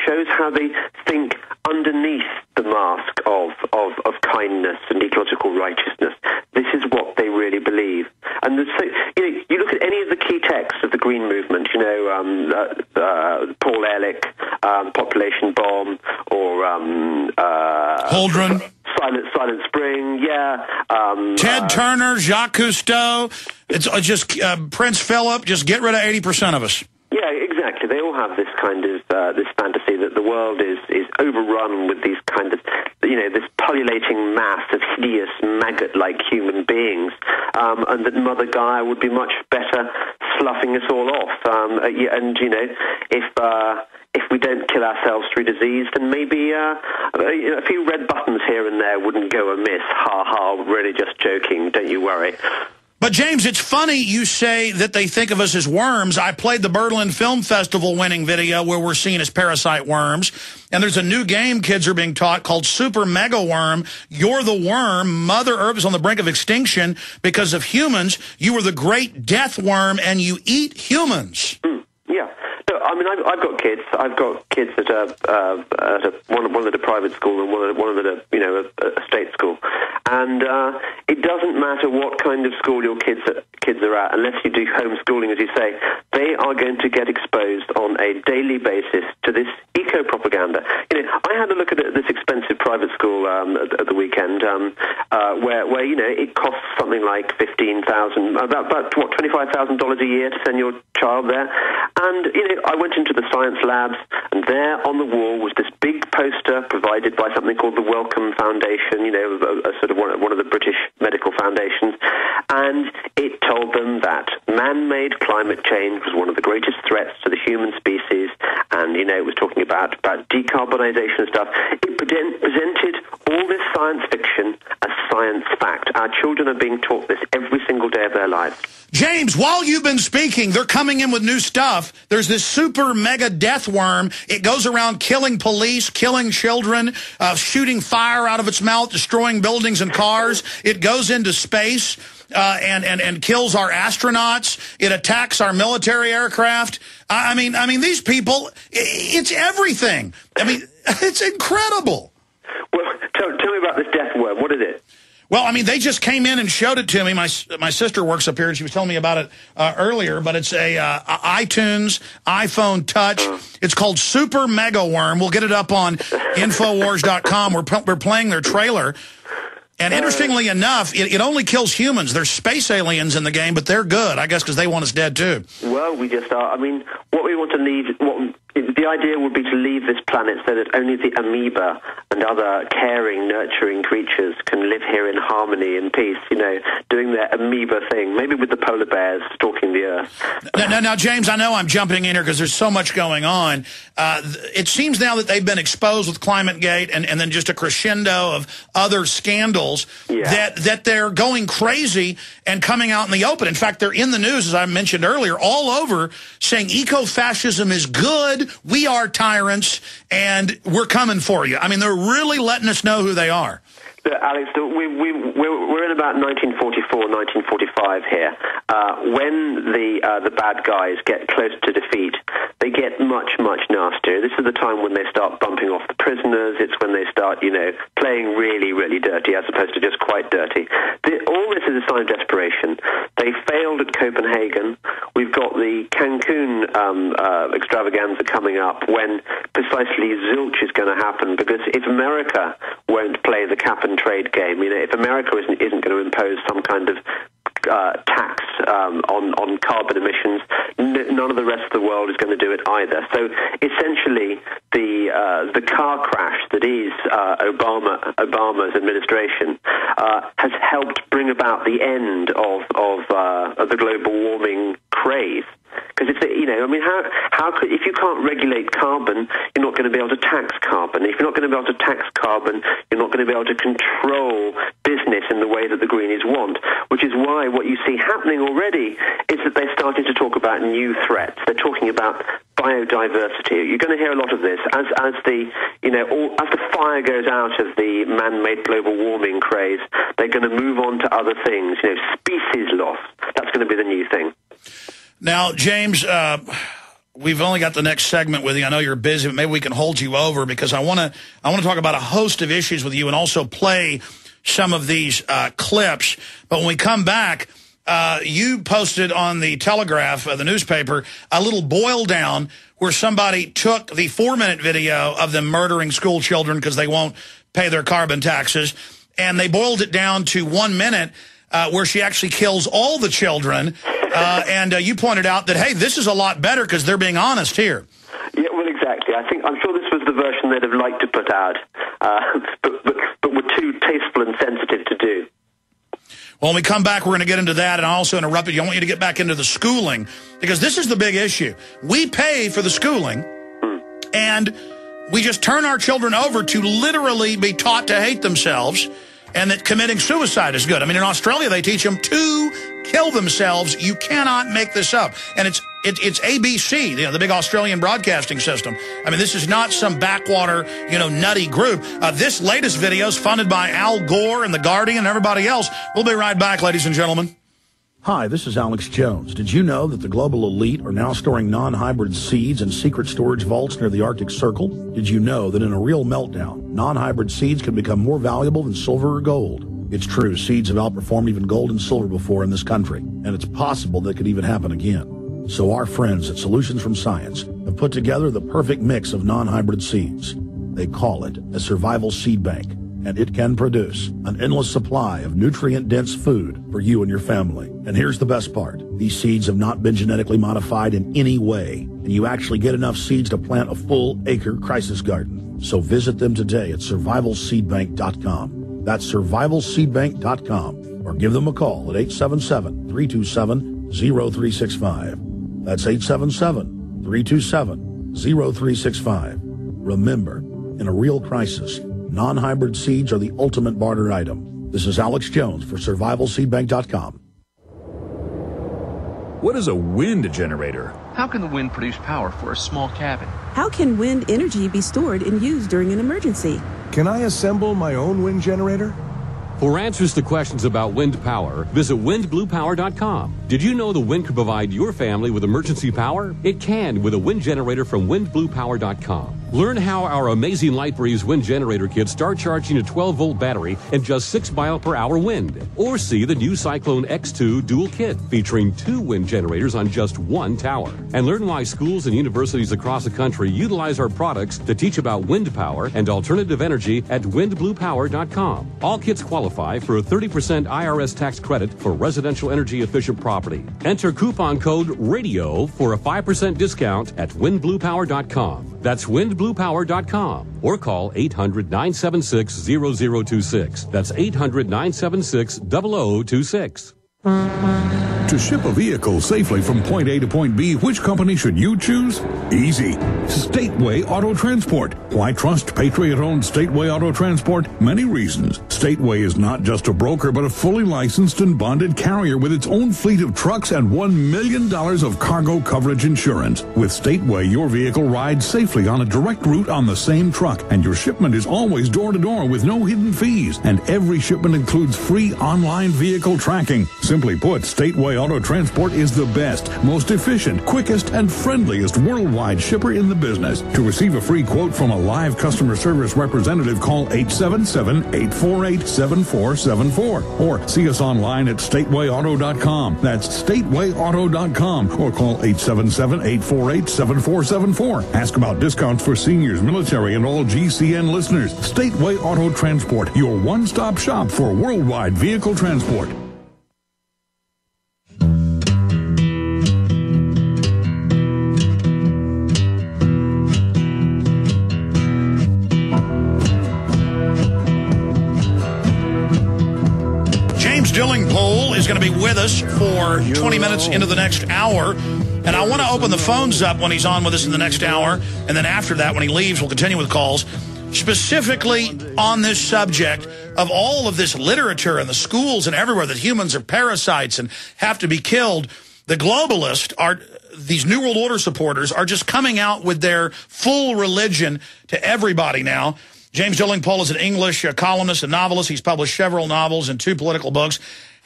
shows how they think underneath the mask of kindness and ecological righteousness. This is what they really believe. And so, you look at any of the key texts of the Green Movement, Paul Ehrlich, Population Bomb, or Holdren. Silent Spring, Ted Turner, Jacques Cousteau, it's just Prince Philip, just get rid of 80% of us. Yeah, exactly. They all have this kind of this fantasy that the world is overrun with these kind of, this pullulating mass of hideous maggot-like human beings, and that Mother Gaia would be much better sloughing us all off. If we don't kill ourselves through disease, then maybe a few red buttons here and there wouldn't go amiss. Ha ha, really just joking, don't you worry. But, James, it's funny you say that they think of us as worms. I played the Berlin Film Festival winning video where we're seen as parasite worms. And there's a new game kids are being taught called Super Mega Worm. You're the worm. Mother Earth is on the brink of extinction because of humans. You are the great death worm, and you eat humans. Yeah. No, I mean, I've got kids. I've got kids at one at a private school and one at a state school. And it doesn't matter what kind of school your kids are at, unless you do homeschooling, as you say, they are going to get exposed on a daily basis to this eco-propaganda. I had a look at this expensive private school at the weekend, where it costs something like $15,000, about $25,000 a year to send your child there. And I went into the science labs, and there on the wall was this big poster provided by something called the Wellcome Foundation, a sort of one of the British medical foundations, and it told them that man-made climate change was one of the greatest threats to the human species, and it was talking about decarbonisation and stuff. It presented all this science fiction as science fact. Our children are being taught this every single day of their lives. James, while you've been speaking, they're coming in with new stuff. There's this super mega death worm. It goes around killing police, killing children, shooting fire out of its mouth, destroying buildings and cars. It goes into space and kills our astronauts. It attacks our military aircraft. I mean, these people, it's everything. I mean, it's incredible. Well, tell me about this death worm. What is it? Well, I mean, they just came in and showed it to me. My sister works up here, and she was telling me about it earlier. But it's a iTunes, iPhone Touch. It's called Super Mega Worm. We'll get it up on Infowars.com. We're playing their trailer. And interestingly enough, it only kills humans. There's space aliens in the game, but they're good, I guess, because they want us dead, too. Well, we just are. I mean, what we want to leave... The idea would be to leave this planet so that only the amoeba and other caring, nurturing creatures can live here in harmony and peace, doing their amoeba thing, maybe with the polar bears stalking the Earth. Now, James, I know I'm jumping in here because there's so much going on. It seems now that they've been exposed with ClimateGate and then just a crescendo of other scandals that they're going crazy and coming out in the open. In fact, they're in the news, as I mentioned earlier, all over saying eco-fascism is good, we are tyrants, and we're coming for you. I mean, they're really letting us know who they are. Alex, we're in about 1944, 1945 here. When the bad guys get close to defeat, they get much, much nastier. This is the time when they start bumping off the prisoners. It's when they start, playing really, really dirty as opposed to just quite dirty. All this is a sign of desperation. They failed at Copenhagen. We've got the Cancun extravaganza coming up when precisely zilch is going to happen, because if America won't play the cap and trade game, if America isn't going to impose some kind of tax on carbon emissions, none of the rest of the world is going to do it either. So essentially, the car crash that is Obama's administration has helped bring about the end of the global warming craze. Because how could, if you can't regulate carbon, you're not going to be able to tax carbon. If you're not going to be able to tax carbon, you're not going to be able to control business in the way that the greenies want. Which is why what you see happening already is that they're starting to talk about new threats. They're talking about biodiversity. You're going to hear a lot of this as the fire goes out of the man-made global warming craze. They're going to move on to other things. Species loss. That's going to be the new thing. Now, James, we've only got the next segment with you. I know you're busy, but maybe we can hold you over because I want to talk about a host of issues with you and also play some of these clips. But when we come back, you posted on the Telegraph, the newspaper, a little boil down where somebody took the 4-minute video of them murdering school children because they won't pay their carbon taxes, and they boiled it down to 1 minute where she actually kills all the children. And you pointed out that, hey, this is a lot better because they're being honest here. Yeah, well, exactly. I'm sure this was the version they'd have liked to put out, but were too tasteful and sensitive to do. Well, when we come back, we're going to get into that, and I also interrupted you. I want you to get back into the schooling, because this is the big issue. We pay for the schooling, and we just turn our children over to literally be taught to hate themselves, and that committing suicide is good. I mean, in Australia, they teach them to kill themselves. You cannot make this up. And it's ABC, the big Australian broadcasting system. I mean, this is not some backwater, nutty group. This latest video is funded by Al Gore and The Guardian and everybody else. We'll be right back, ladies and gentlemen. Hi, this is Alex Jones. Did you know that the global elite are now storing non-hybrid seeds in secret storage vaults near the Arctic Circle? Did you know that in a real meltdown, non-hybrid seeds can become more valuable than silver or gold? It's true, seeds have outperformed even gold and silver before in this country, and it's possible that could even happen again. So our friends at Solutions from Science have put together the perfect mix of non-hybrid seeds. They call it a survival seed bank, and it can produce an endless supply of nutrient-dense food for you and your family. And here's the best part. These seeds have not been genetically modified in any way, and you actually get enough seeds to plant a full-acre crisis garden. So visit them today at survivalseedbank.com. That's survivalseedbank.com, or give them a call at 877-327-0365. That's 877-327-0365. Remember, in a real crisis, non-hybrid seeds are the ultimate barter item. This is Alex Jones for survivalseedbank.com. What is a wind generator? How can the wind produce power for a small cabin? How can wind energy be stored and used during an emergency? Can I assemble my own wind generator? For answers to questions about wind power, visit windbluepower.com. Did you know the wind could provide your family with emergency power? It can with a wind generator from windbluepower.com. Learn how our amazing LightBreeze wind generator kits start charging a 12-volt battery and just 6 mile-per-hour wind. Or see the new Cyclone X2 dual kit featuring 2 wind generators on just 1 tower. And learn why schools and universities across the country utilize our products to teach about wind power and alternative energy at windbluepower.com. All kits qualify for a 30% IRS tax credit for residential energy efficient property. Enter coupon code RADIO for a 5% discount at windbluepower.com. That's windbluepower.com, or call 800-976-0026. That's 800-976-0026. To ship a vehicle safely from point A to point B, which company should you choose? Easy. Stateway Auto Transport. Why trust Patriot-owned Stateway Auto Transport? Many reasons. Stateway is not just a broker, but a fully licensed and bonded carrier with its own fleet of trucks and $1 million of cargo coverage insurance. With Stateway, your vehicle rides safely on a direct route on the same truck, and your shipment is always door-to-door with no hidden fees. And every shipment includes free online vehicle tracking. Simply put, Stateway Auto Transport is the best, most efficient, quickest, and friendliest worldwide shipper in the business. To receive a free quote from a live customer service representative, call 877-848-7474 or see us online at statewayauto.com. That's statewayauto.com, or call 877-848-7474. Ask about discounts for seniors, military, and all GCN listeners. Stateway Auto Transport, your one-stop shop for worldwide vehicle transport. James Delingpole is going to be with us for 20 minutes into the next hour. And I want to open the phones up when he's on with us in the next hour. And then after that, when he leaves, we'll continue with calls. Specifically on this subject of all of this literature in the schools and everywhere that humans are parasites and have to be killed. The globalists are, these New World Order supporters are just coming out with their full religion to everybody now. James Delingpole is an English columnist and novelist. He's published several novels and 2 political books.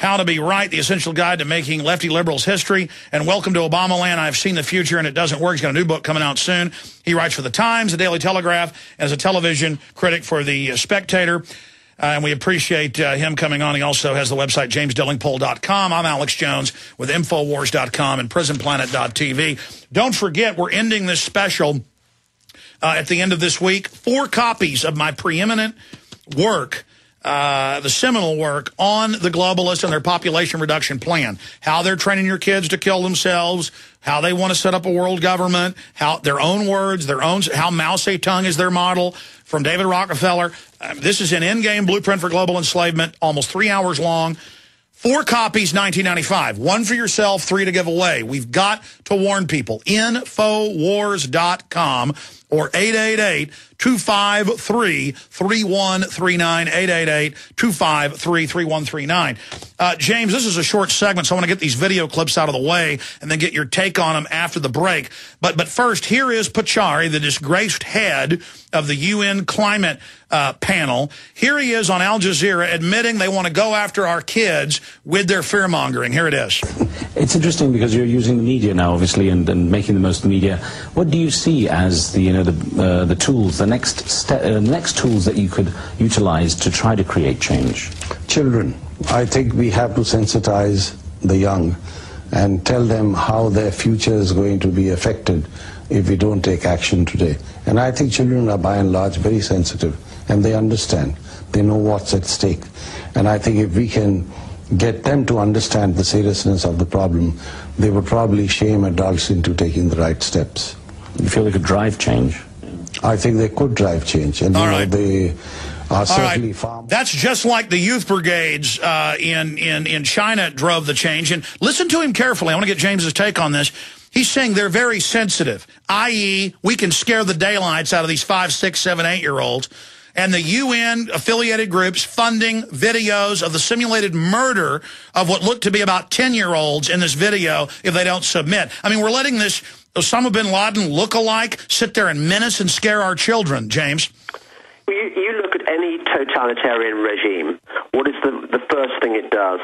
How to Be Right, The Essential Guide to Making Lefty Liberals History, and Welcome to Obama Land, I've Seen the Future and It Doesn't Work. He's got a new book coming out soon. He writes for The Times, The Daily Telegraph, as a television critic for The Spectator. And we appreciate him coming on. He also has the website, jamesdelingpole.com. I'm Alex Jones with Infowars.com and prisonplanet.tv. Don't forget, we're ending this special at the end of this week. 4 copies of my preeminent work, the seminal work on the globalists and their population reduction plan. How they're training your kids to kill themselves, how they want to set up a world government, how their own words, how Mao Zedong is their model, from David Rockefeller. This is an in-game blueprint for global enslavement, almost 3 hours long. 4 copies, $19.95. 1 for yourself, 3 to give away. We've got to warn people. Infowars.com or 888-253-3139, 888-253-3139. James, this is a short segment, so I want to get these video clips out of the way and then get your take on them after the break. But first, here is Pachauri, the disgraced head of the UN climate panel. Here he is on Al Jazeera admitting they want to go after our kids with their fear-mongering. Here it is. It's interesting because you're using the media now, obviously, and making the most of the media. What do you see as the tools, the next tools that you could utilize to try to create change? Children. I think we have to sensitize the young and tell them how their future is going to be affected if we don't take action today. And I think children are by and large very sensitive, and they understand. They know what's at stake. And I think if we can get them to understand the seriousness of the problem, they would probably shame adults into taking the right steps. You feel they could drive change? I think they could drive change. And they are certainly far. That's just like the youth brigades in China drove the change. And listen to him carefully. I want to get James's take on this. He's saying they're very sensitive, i.e., we can scare the daylights out of these 5, 6, 7, 8-year-olds. And the UN-affiliated groups funding videos of the simulated murder of what looked to be about 10-year-olds in this video if they don't submit. I mean, we're letting this Osama bin Laden look-alike sit there and menace and scare our children, James. Well, you look at any totalitarian regime, what is the first thing it does?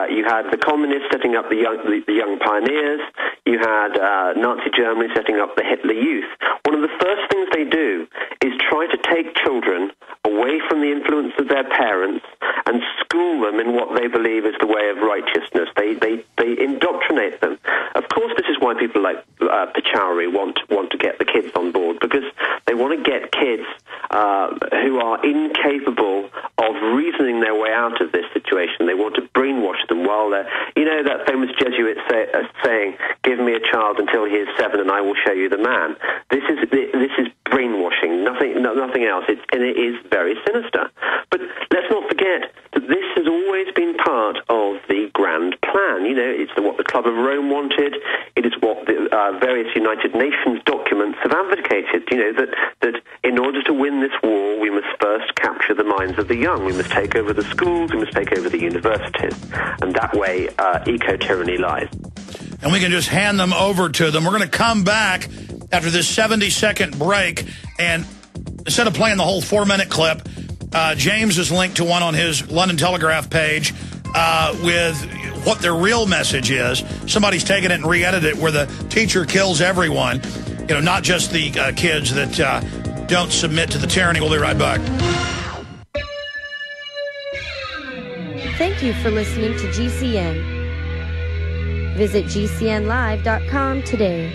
You had the communists setting up the young pioneers. You had Nazi Germany setting up the Hitler Youth. One of the first things they do is try to take children away from the influence of their parents and school them in what they believe is the way of righteousness. They indoctrinate them. Of course, this is why people like Pachauri want to get the kids on board, because they want to get kids who are incapable of reasoning their way out of this situation. They want to brainwash them while they're, that famous Jesuit saying, "Give me a child until he is 7 and I will show you the man." This is brainwashing, nothing else, and it is very sinister. But let's not forget that this has always been part of the grand plan. It's what the Club of Rome wanted. It is what the various United Nations documents have advocated. That in order to win this war, we must first capture the minds of the young. We must take over the schools. We must take over the universities, and that way, eco-tyranny lies. And we can just hand them over to them. We're going to come back after this 70-second break, and instead of playing the whole 4-minute clip, James has linked to one on his London Telegraph page with what their real message is. Somebody's taken it and re-edited it where the teacher kills everyone, not just the kids that don't submit to the tyranny. We'll be right back. Thank you for listening to GCN. Visit GCNlive.com today.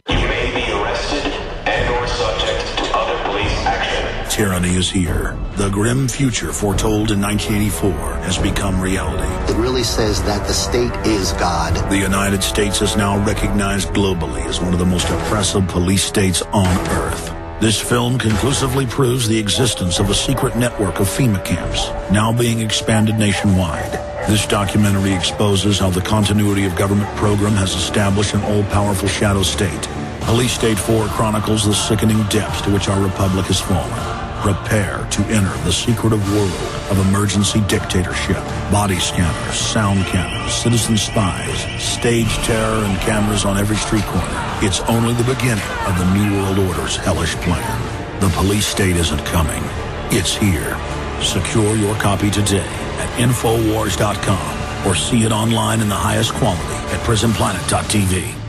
You may be arrested and or subject to other police action. Tyranny is here. The grim future foretold in 1984 has become reality. It really says that the state is God. The United States is now recognized globally as one of the most oppressive police states on Earth. This film conclusively proves the existence of a secret network of FEMA camps, now being expanded nationwide. This documentary exposes how the continuity of government program has established an all-powerful shadow state. Police State 4 chronicles the sickening depths to which our republic has fallen. Prepare to enter the secretive world of emergency dictatorship. Body scanners, sound cameras, citizen spies, stage terror, and cameras on every street corner. It's only the beginning of the New World Order's hellish plan. The police state isn't coming. It's here. Secure your copy today at Infowars.com or see it online in the highest quality at prisonplanet.tv.